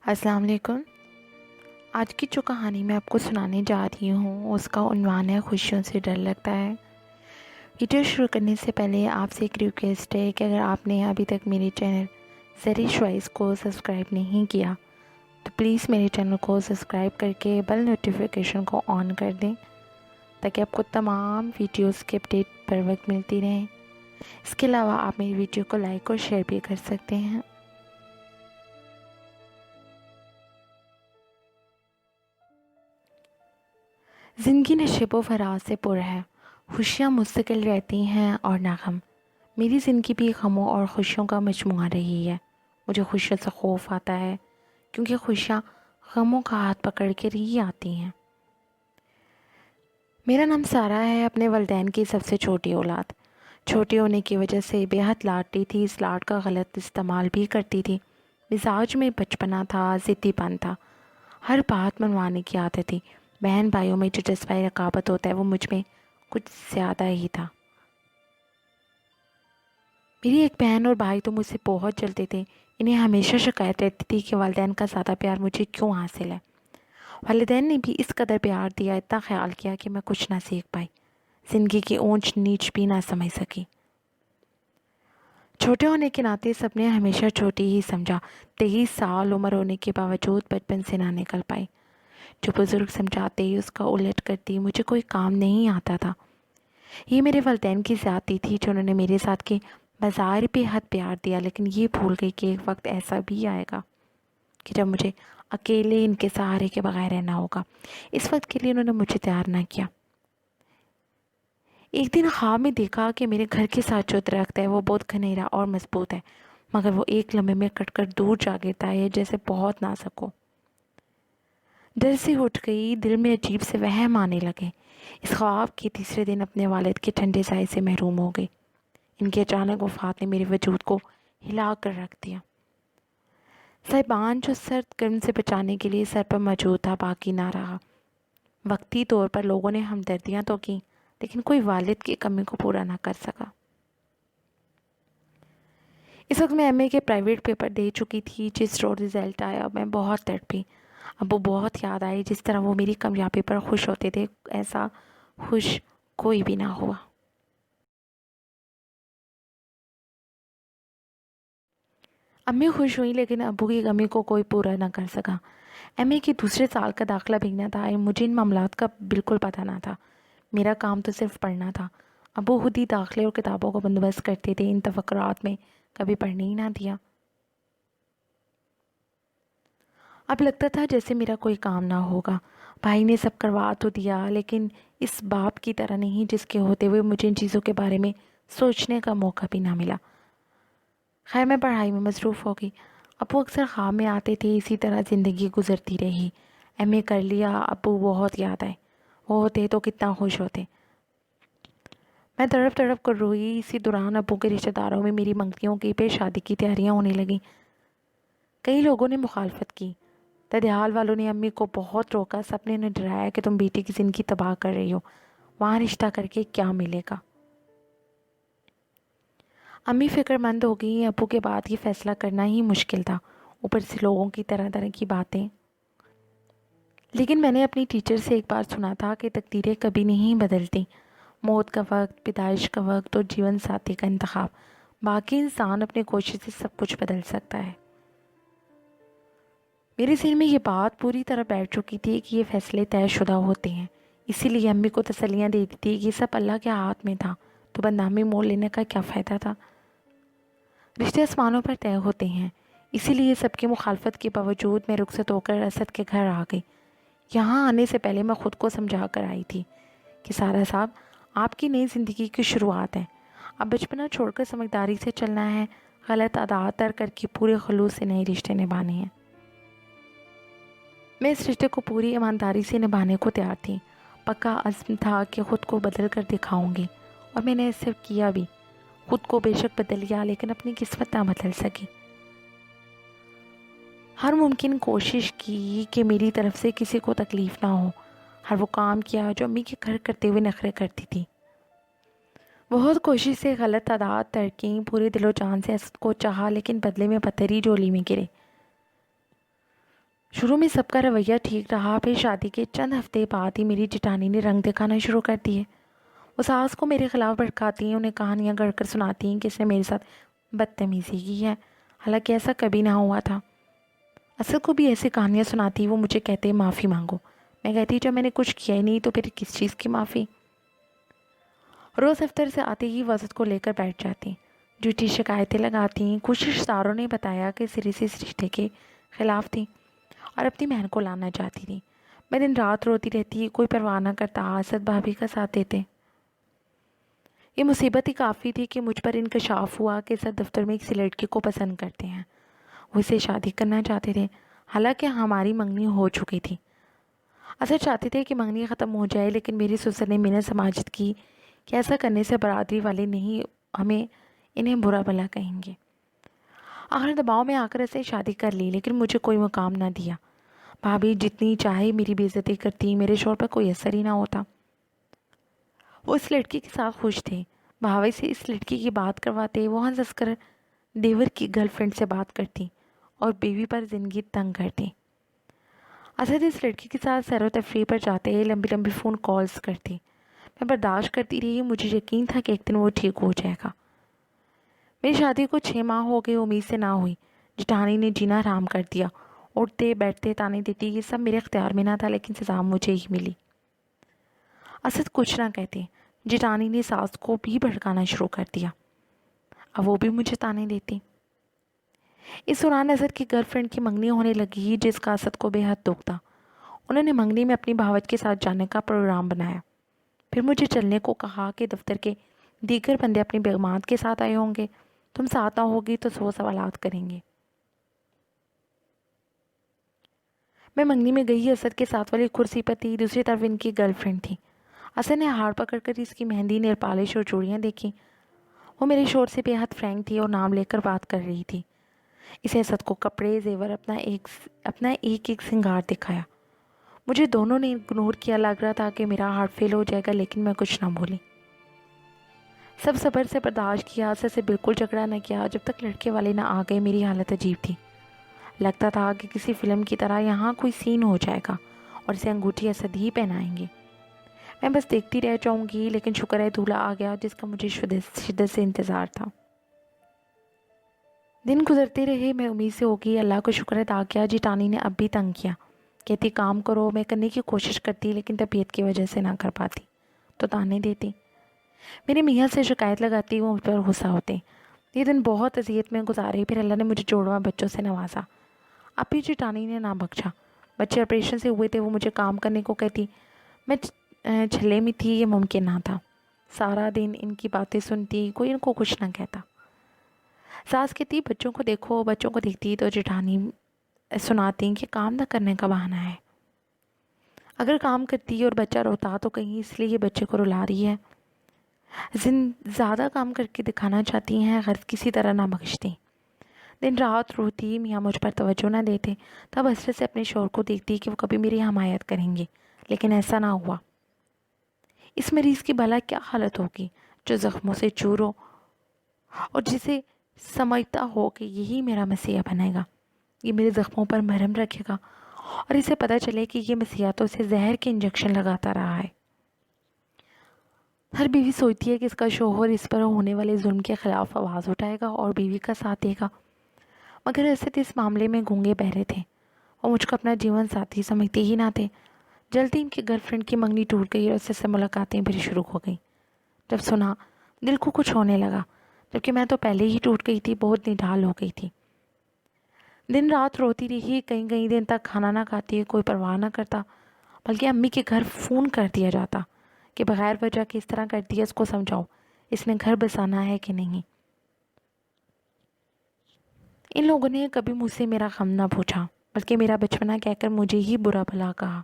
السلام علیکم۔ آج کی جو کہانی میں آپ کو سنانے جا رہی ہوں اس کا عنوان ہے خوشیوں سے ڈر لگتا ہے۔ ویڈیو شروع کرنے سے پہلے آپ سے ایک ریکویسٹ ہے کہ اگر آپ نے ابھی تک میرے چینل زرعی چوائس کو سبسکرائب نہیں کیا تو پلیز میرے چینل کو سبسکرائب کر کے بیل نوٹیفیکیشن کو آن کر دیں تاکہ آپ کو تمام ویڈیوز کے اپڈیٹ پر وقت ملتی رہیں۔ اس کے علاوہ آپ میری ویڈیو کو لائک اور شیئر بھی کر سکتے ہیں۔ زندگی نشیب و فراز سے پر ہے، خوشیاں مستقل رہتی ہیں اور نہ غم۔ میری زندگی بھی غموں اور خوشیوں کا مجموعہ رہی ہے۔ مجھے خوشیوں سے خوف آتا ہے کیونکہ خوشیاں غموں کا ہاتھ پکڑ کے ہی آتی ہیں۔ میرا نام سارا ہے، اپنے والدین کی سب سے چھوٹی اولاد۔ چھوٹی ہونے کی وجہ سے بے حد لاڈلی تھی، اس لاڈ کا غلط استعمال بھی کرتی تھی۔ مزاج میں بچپنا تھا، ضدی پن تھا، ہر بات منوانے کی عادت تھی۔ بہن بھائیوں میں جو جذبہ رقابت ہوتا ہے وہ مجھ میں کچھ زیادہ ہی تھا۔ میری ایک بہن اور بھائی تو مجھ سے بہت جلتے تھے۔ انہیں ہمیشہ شکایت رہتی تھی کہ والدین کا زیادہ پیار مجھے کیوں حاصل ہے۔ والدین نے بھی اس قدر پیار دیا، اتنا خیال کیا کہ میں کچھ نہ سیکھ پائی، زندگی کی اونچ نیچ بھی نہ سمجھ سکی۔ چھوٹے ہونے کے ناطے سب نے ہمیشہ چھوٹی ہی سمجھا۔ 23 سال عمر ہونے کے باوجود بچپن سے نہ نکل پائی۔ جو بزرگ سمجھاتے ہی اس کا الٹ کرتی، مجھے کوئی کام نہیں آتا تھا۔ یہ میرے والدین کی زیادتی تھی جو انہوں نے میرے ساتھ کے بظاہر بے حد پیار دیا، لیکن یہ بھول گئی کہ ایک وقت ایسا بھی آئے گا کہ جب مجھے اکیلے ان کے سہارے کے بغیر رہنا ہوگا۔ اس وقت کے لیے انہوں نے مجھے تیار نہ کیا۔ ایک دن خواب میں دیکھا کہ میرے گھر کے ساتھ جو درخت ہے وہ بہت گھنیرا اور مضبوط ہے، مگر وہ ایک لمحے میں کٹ کر دور جا گرتا ہے جیسے بہت نازک ہو۔ ڈر سے اٹھ گئی، دل میں عجیب سے وہم آنے لگے۔ اس خواب کے تیسرے دن اپنے والد کے ٹھنڈے سائے سے محروم ہو گئی۔ ان کی اچانک وفات نے میرے وجود کو ہلا کر رکھ دیا۔ صاحبان جو سرد گرم سے بچانے کے لیے سر پر موجود تھا باقی نہ رہا۔ وقتی طور پر لوگوں نے ہمدردیاں تو کی، لیکن کوئی والد کی کمی کو پورا نہ کر سکا۔ اس وقت میں ایم اے کے پرائیویٹ پیپر دے چکی تھی۔ جس روز رزلٹ آیا میں بہت تڑپی۔ ابو بہت یاد آئی، جس طرح وہ میری کامیابی پر خوش ہوتے تھے ایسا خوش کوئی بھی نہ ہوا۔ امی خوش ہوئی لیکن ابو کی کمی کو کوئی پورا نہ کر سکا۔ ایم اے کے دوسرے سال کا داخلہ بھیجنا تھا، مجھے ان معاملات کا بالکل پتہ نہ تھا۔ میرا کام تو صرف پڑھنا تھا۔ ابو خود ہی داخلے اور کتابوں کا بندوبست کرتے تھے، ان تفکرات میں کبھی پڑھنے ہی نہ دیا۔ اب لگتا تھا جیسے میرا کوئی کام نہ ہوگا۔ بھائی نے سب کروا تو دیا، لیکن اس باپ کی طرح نہیں جس کے ہوتے ہوئے مجھے ان چیزوں کے بارے میں سوچنے کا موقع بھی نہ ملا۔ خیر میں پڑھائی میں مصروف ہو گئی۔ ابو اکثر خواب میں آتے تھے، اسی طرح زندگی گزرتی رہی۔ ایم اے کر لیا، ابو بہت یاد آئے۔ وہ ہوتے تو کتنا خوش ہوتے۔ میں تڑپ تڑپ کر روئی۔ اسی دوران ابو کے رشتہ داروں میں میری منگتیوں کی پہ شادی کی تیاریاں ہونے لگیں۔ کئی لوگوں نے مخالفت کی۔ ددیال والوں نے امی کو بہت روکا، سب نے انہیں ڈرایا کہ تم بیٹی کی زندگی تباہ کر رہی ہو، وہاں رشتہ کر کے کیا ملے گا۔ امی فکر مند ہو گئی، ابو کے بعد یہ فیصلہ کرنا ہی مشکل تھا، اوپر سے لوگوں کی طرح طرح کی باتیں۔ لیکن میں نے اپنی ٹیچر سے ایک بار سنا تھا کہ تقدیریں کبھی نہیں بدلتی۔ موت کا وقت، پیدائش کا وقت اور جیون ساتھی کا انتخاب، باقی انسان اپنے کوشش سے سب کچھ بدل سکتا ہے۔ میرے ذہن میں یہ بات پوری طرح بیٹھ چکی تھی کہ یہ فیصلے طے شدہ ہوتے ہیں، اسی لیے امی کو تسلیاں دیتی تھی کہ یہ سب اللہ کے ہاتھ میں تھا، تو بدنامی مول لینے کا کیا فائدہ تھا۔ رشتے آسمانوں پر طے ہوتے ہیں، اسی لیے سب کی مخالفت کے باوجود میں رخصت ہو کر اسد کے گھر آ گئی۔ یہاں آنے سے پہلے میں خود کو سمجھا کر آئی تھی کہ سارا صاحب آپ کی نئی زندگی کی شروعات ہے، اب بچپنا چھوڑ کر سمجھداری سے چلنا ہے، غلط عادات ترک کر کے پورے خلوص سے نئے رشتے نبھانے ہیں۔ میں اس رشتے کو پوری ایمانداری سے نبھانے کو تیار تھی۔ پکا عزم تھا کہ خود کو بدل کر دکھاؤں گی، اور میں نے ایسے کیا بھی۔ خود کو بے شک بدل لیا، لیکن اپنی قسمت نہ بدل سکی۔ ہر ممکن کوشش کی کہ میری طرف سے کسی کو تکلیف نہ ہو، ہر وہ کام کیا جو امی کے گھر کرتے ہوئے نخرے کرتی تھی۔ بہت کوشش سے غلط عادات ترکیں، پورے دل و جان سے اسد کو چاہا، لیکن بدلے میں پتھری جولی میں گرے۔ شروع میں سب کا رویہ ٹھیک رہا، پھر شادی کے چند ہفتے بعد ہی میری جٹانی نے رنگ دکھانا شروع کر دیے۔ وہ ساس کو میرے خلاف بھڑکاتی ہیں، انہیں کہانیاں گڑھ کر سناتی ہیں کہ اس نے میرے ساتھ بدتمیزی کی ہے، حالانکہ ایسا کبھی نہ ہوا تھا۔ اصل کو بھی ایسی کہانیاں سناتی، وہ مجھے کہتے معافی مانگو۔ میں کہتی جب میں نے کچھ کیا ہی نہیں تو پھر کس چیز کی معافی۔ روز دفتر سے آتے ہی وسط کو لے کر بیٹھ جاتی، جھوٹی شکایتیں لگاتی۔ کچھ رشتہ داروں نے بتایا کہ سرے سے اس رشتے کے خلاف تھی اور اپنی بہن کو لانا چاہتی تھی۔ میں دن رات روتی رہتی، کوئی پرواہ نہ کرتا، اسد بھابھی کا ساتھ دیتے۔ یہ مصیبت ہی کافی تھی کہ مجھ پر انکشاف ہوا کہ اسد دفتر میں ایک لڑکی کو پسند کرتے ہیں، وہ اسے شادی کرنا چاہتے تھے، حالانکہ ہماری منگنی ہو چکی تھی۔ اسد چاہتے تھے کہ منگنی ختم ہو جائے، لیکن میری سسر نے منت سماجت کی کہ ایسا کرنے سے برادری والے نہیں ہمیں انہیں برا بھلا کہیں گے۔ آخر دباؤ میں آ کر اسے شادی کر لی، لیکن مجھے کوئی مقام نہ دیا۔ بھابھی جتنی چاہے میری بے عزتی کرتی، میرے شوہر پر کوئی اثر ہی نہ ہوتا۔ وہ اس لڑکی کے ساتھ خوش تھے، بھاوی سے اس لڑکی کی بات کرواتے، وہ ہنس کر دیور کی گرل فرینڈ سے بات کرتی اور بیوی پر زندگی تنگ کرتی۔ اسد اس لڑکی کے ساتھ سیر و تفریح پر جاتے، لمبی لمبی فون کالز کرتی۔ میں برداشت کرتی رہی، مجھے یقین تھا کہ ایک دن وہ ٹھیک ہو جائے گا۔ میری شادی کو 6 ماہ ہو گئے، امید سے نہ ہوئی۔ جٹھانی نے جینا حرام کر دیا، اٹھتے بیٹھتے تانے دیتی، یہ سب میرے اختیار میں نہ تھا، لیکن سزا مجھے ہی ملی۔ اسد کچھ نہ کہتے، جٹھانی نے ساس کو بھی بھڑکانا شروع کر دیا، اب وہ بھی مجھے تانے دیتی۔ اس دوران اسد کی گرل فرینڈ کی منگنی ہونے لگی، جس کا اسد کو بے حد دکھ تھا۔ انہوں نے منگنی میں اپنی بھاوج کے ساتھ جانے کا پروگرام بنایا، پھر مجھے چلنے کو کہا کہ دفتر کے دیگر بندے اپنی بیگمات کے ساتھ آئے ہوں گے، تم ساتھ نہ ہوگی تو 100 سوالات کریں گے۔ میں منگنی میں گئی، اسد کے ساتھ والی کرسی پر تھی، دوسری طرف ان کی گرل فرینڈ تھی۔ اسد نے ہاتھ پکڑ کر اس کی مہندی، نیل پالش اور چوڑیاں دیکھی۔ وہ میرے شوہر سے بے حد فرینک تھی اور نام لے کر بات کر رہی تھی۔ اسے اسد کو کپڑے، زیور، اپنا ایک ایک سنگار دکھایا۔ مجھے دونوں نے اگنور کیا، لگ رہا تھا کہ میرا ہارٹ فیل ہو جائے گا، لیکن میں کچھ نہ بولی۔ سب صبر سے برداشت کیا، اسد سے بالکل جھگڑا نہ کیا، جب تک لڑکے والے نہ آ گئے۔ میری حالت عجیب تھی، لگتا تھا کہ کسی فلم کی طرح یہاں کوئی سین ہو جائے گا اور اسے انگوٹھی اسد ہی پہنائیں گے۔ میں بس دیکھتی رہ جاؤں گی، لیکن شکر ہے دولہا آ گیا، جس کا مجھے شدت سے انتظار تھا۔ دن گزرتے رہے، میں امید سے ہوگی، اللہ کو شکر ادا کیا۔ جیٹانی نے اب بھی تنگ کیا، کہتی کام کرو، میں کرنے کی کوشش کرتی، لیکن طبیعت کی وجہ سے نہ کر پاتی تو تانے دیتی۔ میرے میاں سے شکایت لگاتی، وہ مجھ پر غصہ ہوتے۔ یہ دن بہت اذیت میں گزارے، پھر اللہ نے مجھے جوڑواں بچوں سے نوازا۔ اب بھی جیٹانی نے نہ بخشا۔ بچے آپریشن سے ہوئے تھے، وہ مجھے کام کرنے کو کہتی، میں چھلے میں تھی، یہ ممکن نہ تھا۔ سارا دن ان کی باتیں سنتی، کوئی ان کو کچھ نہ کہتا۔ ساس کہتی بچوں کو دیکھو، بچوں کو دیکھتی تو جیٹھانی سناتی کہ کام نہ کرنے کا بہانہ ہے۔ اگر کام کرتی اور بچہ روتا تو کہیں اس لیے یہ بچے کو رلا رہی ہے۔ زیادہ کام کر کے دکھانا چاہتی ہیں، غرض کسی طرح نہ بخشتی۔ دن رات روتی، میاں مجھ پر توجہ نہ دیتے، تب حسرت سے اپنے شوہر کو دیکھتی کہ وہ کبھی میری حمایت کریں گے، لیکن ایسا نہ ہوا۔ اس مریض کی بھلا کیا حالت ہوگی جو زخموں سے چور ہو اور جسے سمجھتا ہو کہ یہی میرا مسیح بنے گا، یہ میرے زخموں پر مرہم رکھے گا، اور اسے پتہ چلے کہ یہ مسیح تو اسے زہر کے انجیکشن لگاتا رہا ہے۔ ہر بیوی سوچتی ہے کہ اس کا شوہر اس پر ہونے والے ظلم کے خلاف آواز اٹھائے گا اور بیوی کا ساتھ دے گا، مگر اسد اس معاملے میں گونگے بہرے تھے۔ وہ مجھ کو اپنا جیون ساتھی سمجھتے ہی نہ تھے۔ جلدی ان کی گرل فرینڈ کی منگنی ٹوٹ گئی اور اسد سے ملاقاتیں پھر شروع ہو گئیں۔ جب سنا، دل کو کچھ ہونے لگا، جبکہ میں تو پہلے ہی ٹوٹ گئی تھی، بہت نڈھال ہو گئی تھی۔ دن رات روتی رہی، کئی دن تک کھانا نہ کھاتی، کوئی پرواہ نہ کرتا، بلکہ امی کے گھر فون کر دیا جاتا کہ بغیر وجہ کس طرح کر دیا، اس کو سمجھاؤ، اس نے گھر بسانا ہے کہ نہیں۔ ان لوگوں نے کبھی مجھ سے میرا غم نہ پوچھا، بلکہ میرا بچپنا کہہ کر مجھے ہی برا بھلا کہا۔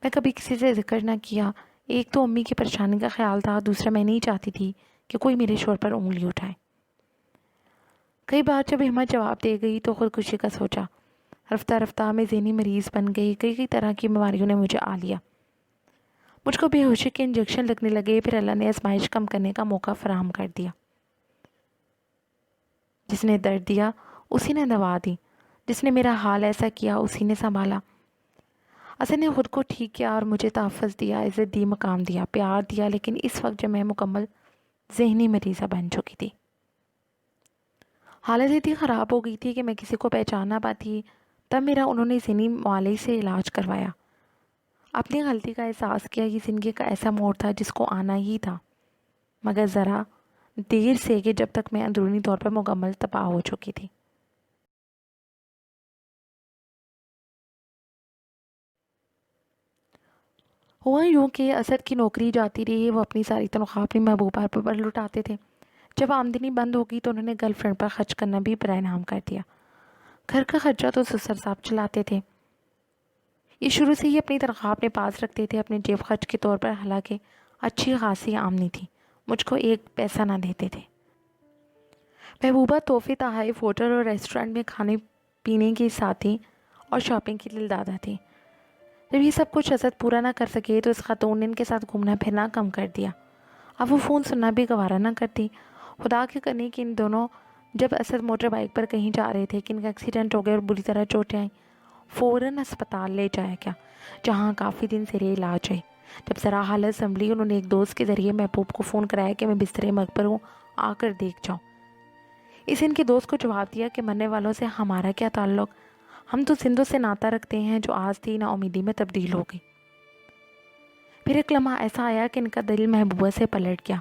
میں کبھی کسی سے ذکر نہ کیا۔ ایک تو امی کی پریشانی کا خیال تھا، دوسرا میں نہیں چاہتی تھی کہ کوئی میرے شوہر پر انگلی اٹھائے۔ کئی بار جب ہمت جواب دے گئی تو خودکشی کا سوچا۔ رفتہ رفتہ میں ذہنی مریض بن گئی، کئی طرح کی بیماریوں نے مجھے آ لیا۔ مجھ کو بے ہوشی کے انجیکشن لگنے لگے، پھر اللہ نے آزمائش کم کرنے کا موقع فراہم کر دیا۔ جس نے درد دیا اسی نے دوا دی، جس نے میرا حال ایسا کیا اسی نے سنبھالا۔ اسد نے خود کو ٹھیک کیا اور مجھے تحفظ دیا، عزت دی، مقام دیا، پیار دیا، لیکن اس وقت جب میں مکمل ذہنی مریضہ بن چکی تھی، حالت اتنی خراب ہو گئی تھی کہ میں کسی کو پہچان نہ پاتی، تب میرا انہوں نے ذہنی معالجے سے علاج کروایا۔ اپنی غلطی کا احساس کیا، یہ زندگی کا ایسا موڑ تھا جس کو آنا ہی تھا، مگر ذرا دیر سے کہ جب تک میں اندرونی طور پر مکمل تباہ ہو چکی تھی۔ ہوا یوں کہ اسد کی نوکری جاتی رہی، وہ اپنی ساری تنخواہ اپنی محبوبہ پر لٹاتے تھے۔ جب آمدنی بند ہوگی تو انہوں نے گرل فرینڈ پر خرچ کرنا بھی برائے نام کر دیا۔ گھر کا خرچہ تو سسر صاحب چلاتے تھے۔ یہ شروع سے ہی اپنی تنخواہ اپنے پاس رکھتے تھے اپنے جیب خرچ کے طور پر، حالانکہ اچھی خاصی آمدنی تھی، مجھ کو ایک پیسہ نہ دیتے تھے۔ محبوبہ تحفے، تحائف، ہوٹل اور ریسٹورنٹ میں کھانے پینے کی ساتھی اور شاپنگ کی دلدادہ تھی۔ جب یہ سب کچھ اسد پورا نہ کر سکے تو اس خاتون نے ان کے ساتھ گھومنا پھرنا کم کر دیا۔ اب وہ فون سننا بھی گوارا نہ کرتی۔ خدا کے کرنے کہ ان دونوں جب اسد موٹر بائک پر کہیں جا رہے تھے کہ ان کا ایکسیڈنٹ ہو گیا اور بری طرح چوٹیں آئیں، فوراً اسپتال لے جایا گیا، جہاں کافی دن سے علاج ہے۔ جب ذرا حالت سنبھلی، انہوں نے ایک دوست کے ذریعے محبوب کو فون کرایا کہ میں بستر مرگ پر ہوں، آ کر دیکھ جاؤ۔ اس ان کے دوست کو جواب دیا کہ مرنے والوں سے ہمارا کیا تعلق، ہم تو زندوں سے ناطہ رکھتے ہیں جو آج تھی نا امیدی میں تبدیل ہو گئی۔ پھر ایک لمحہ ایسا آیا کہ ان کا دل محبوبہ سے پلٹ گیا۔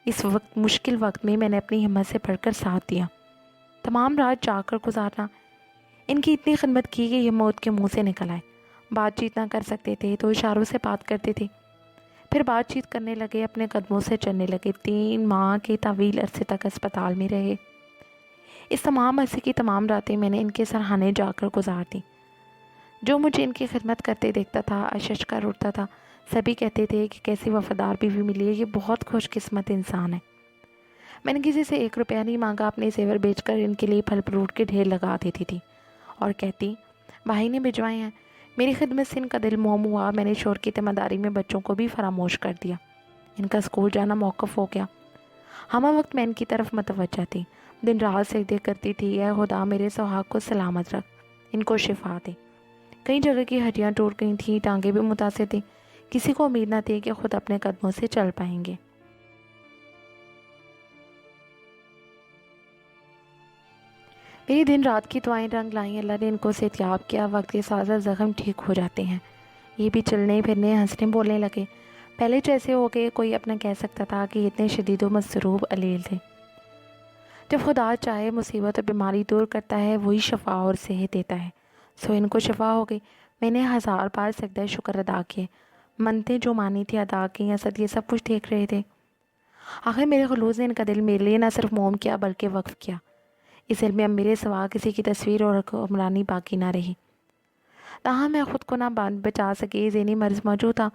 اس وقت مشکل وقت میں نے اپنی ہمت سے بڑھ کر ساتھ دیا، تمام رات جا کر گزارنا۔ ان کی اتنی خدمت کی کہ یہ موت کے منہ سے نکل آئے۔ بات چیت نہ کر سکتے تھے تو اشاروں سے بات کرتے تھے، پھر بات چیت کرنے لگے، اپنے قدموں سے چلنے لگے۔ 3 ماہ کے طویل عرصے تک اسپتال میں رہے۔ اس تمام عرصے کی تمام راتیں میں نے ان کے سرہانے جا کر گزار دی۔ جو مجھے ان کی خدمت کرتے دیکھتا تھا اشش کر اٹھتا تھا۔ سبھی کہتے تھے کہ کیسی وفادار بیوی ملی ہے، یہ بہت خوش قسمت انسان ہے۔ میں نے کسی سے 1 روپیہ نہیں مانگا، اپنے زیور بیچ کر ان کے لیے پھل فروٹ کے ڈھیر لگا دیتی تھی اور کہتی بھائی نے بھجوائے ہیں۔ میری خدمت سے ان کا دل موم ہوا۔ میں نے شوہر کی ذمہ داری میں بچوں کو بھی فراموش کر دیا۔ ان کا اسکول جانا موقف ہو گیا۔ ہمہ وقت میں ان کی طرف متوجہ تھی، دن رات سجدے کرتی تھی، اے خدا میرے سہاگ کو سلامت رکھ، ان کو شفا دے۔ کئی جگہ کی ہڈیاں ٹوٹ گئی تھیں، ٹانگیں بھی متاثر تھیں، کسی کو امید نہ تھی کہ خود اپنے قدموں سے چل پائیں گے۔ میری دن رات کی دعائیں رنگ لائیں، اللہ نے ان کو صحتیاب کیا۔ وقت کے ساتھ ساتھ زخم ٹھیک ہو جاتے ہیں، یہ بھی چلنے پھرنے ہنسنے بولنے لگے۔ پہلے جیسے ہو گئے کوئی اپنا کہہ سکتا تھا کہ یہ اتنے شدید و مضروب علیل تھے۔ جب خدا چاہے مصیبت اور بیماری دور کرتا ہے، وہی شفا اور صحت دیتا ہے۔ سو ان کو شفا ہو گئی۔ میں نے 1000 بار سجدہ شکر ادا کیے، منتیں جو مانی تھی ادا کی۔ اسد یہ سب کچھ دیکھ رہے تھے۔ آخر میرے خلوص نے ان کا دل میرے لیے نہ صرف موم کیا بلکہ وقف کیا۔ اس دل میں اب میرے سوا کسی کی تصویر اور حکمرانی باقی نہ رہی۔ تاہم میں خود کو نہ بچا سکی، ذہنی مرض موجود تھا۔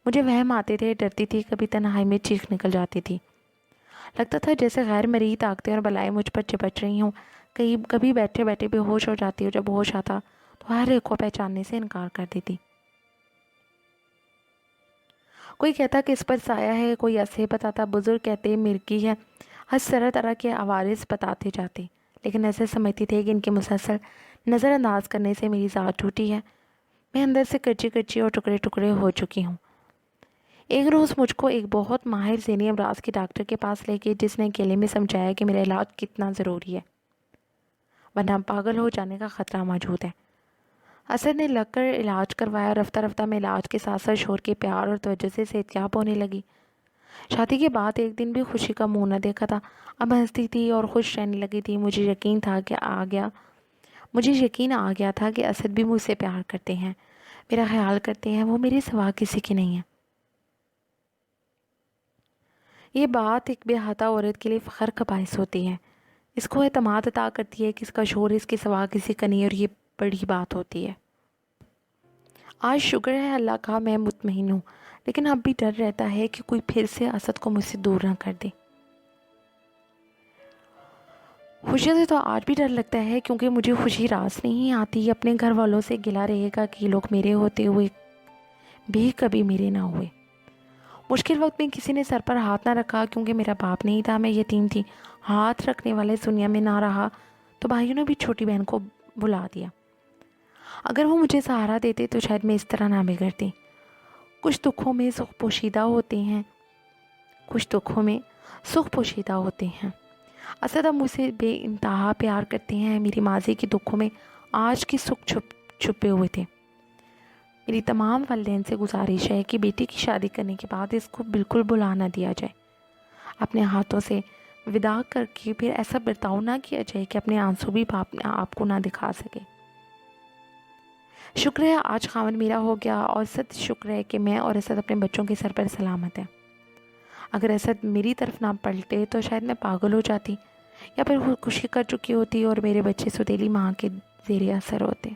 مجھے وہم آتے تھے، ڈرتی تھی، کبھی تنہائی میں چیخ نکل جاتی تھی۔ لگتا تھا جیسے غیر مرئی طاقتیں اور بلائیں مجھ پر چپٹ رہی ہوں۔ کبھی بیٹھے بیٹھے بے ہوش ہو جاتی اور جب ہوش آتا تو ہر ایک کو پہچاننے سے انکار کر دیتی۔ کوئی کہتا کہ اس پر سایہ ہے، کوئی ایسے بتاتا، بزرگ کہتے مرگی ہے، ہر طرح طرح کے عوارض بتاتے جاتے، لیکن ایسے سمجھتی تھے کہ ان کے مسلسل نظر انداز کرنے سے میری ذات ٹوٹی ہے۔ میں اندر سے کچی کچی اور ٹکڑے ٹکڑے ہو چکی ہوں۔ ایک روز مجھ کو ایک بہت ماہر ذہنی امراض کے ڈاکٹر کے پاس لے گئے، جس نے اکیلے میں سمجھایا کہ میرا علاج کتنا ضروری ہے، ورنہ پاگل ہو جانے کا خطرہ موجود ہے۔ اسد نے لگ کر علاج کروایا، رفتہ رفتہ میں علاج کے ساتھ ساتھ شوہر کے پیار اور توجہ سے صحتیاب ہونے لگی۔ شادی کے بعد ایک دن بھی خوشی کا منہ نہ دیکھا تھا، اب ہنستی تھی اور خوش رہنے لگی تھی۔ مجھے یقین آ گیا تھا کہ اسد بھی مجھ سے پیار کرتے ہیں، میرا خیال کرتے ہیں، وہ میرے سوا کسی کی نہیں ہے۔ یہ بات ایک بے احاطہ عورت کے لیے فخر کا باعث ہوتی ہے، اس کو اعتماد عطا کرتی ہے کہ اس کا شوہر اس کے سوا کسی کا نہیں، اور یہ بڑی بات ہوتی ہے۔ آج شکر ہے اللہ کا میں مطمئن ہوں، لیکن اب بھی ڈر رہتا ہے کہ کوئی پھر سے اسد کو مجھ سے دور نہ کر دے۔ خوشی سے تو آج بھی ڈر لگتا ہے، کیونکہ مجھے خوشی راس نہیں آتی۔ اپنے گھر والوں سے گلہ رہے گا کہ یہ لوگ میرے ہوتے ہوئے بھی کبھی میرے نہ ہوئے۔ مشکل وقت میں کسی نے سر پر ہاتھ نہ رکھا، کیونکہ میرا باپ نہیں تھا، میں یتیم تھی۔ ہاتھ رکھنے والے دنیا میں نہ رہا تو بھائیوں نے بھی چھوٹی بہن کو بلا دیا۔ اگر وہ مجھے سہارا دیتے تو شاید میں اس طرح نہ بگڑتی۔ کچھ دکھوں میں سکھ پوشیدہ ہوتے ہیں، اسد اب مجھ سے بے انتہا پیار کرتے ہیں۔ میری ماضی کے دکھوں میں آج کی سکھ چھپے ہوئے تھے۔ میری تمام والدین سے گزارش ہے کہ بیٹی کی شادی کرنے کے بعد اس کو بالکل بلا نہ دیا جائے۔ اپنے ہاتھوں سے وداع کر کے پھر ایسا برتاؤ نہ کیا جائے کہ اپنے آنسو بھی آپ کو نہ دکھا سکے۔ شکر ہے آج خاوند میرا ہو گیا، اور سد شکر ہے کہ میں اور اسد اپنے بچوں کے سر پر سلامت ہیں۔ اگر اسد میری طرف نہ پلٹے تو شاید میں پاگل ہو جاتی، یا پھر خودکشی کر چکی ہوتی اور میرے بچے سوتیلی ماں کے زیر اثر ہوتے۔